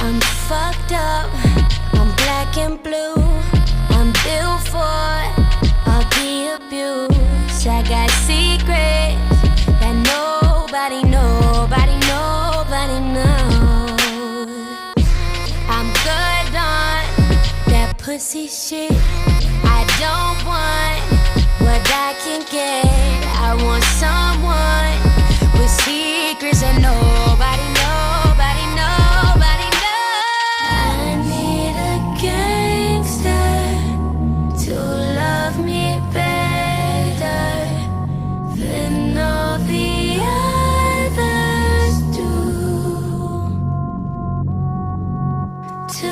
I'm fucked up, I'm black and blue. I'm built for all the abuse. I got secrets that nobody knows. I'm good on that pussy shit. I don't want what I can get. I want someone with secrets that nobody knows. I need a gangster to love me better than all the others do. To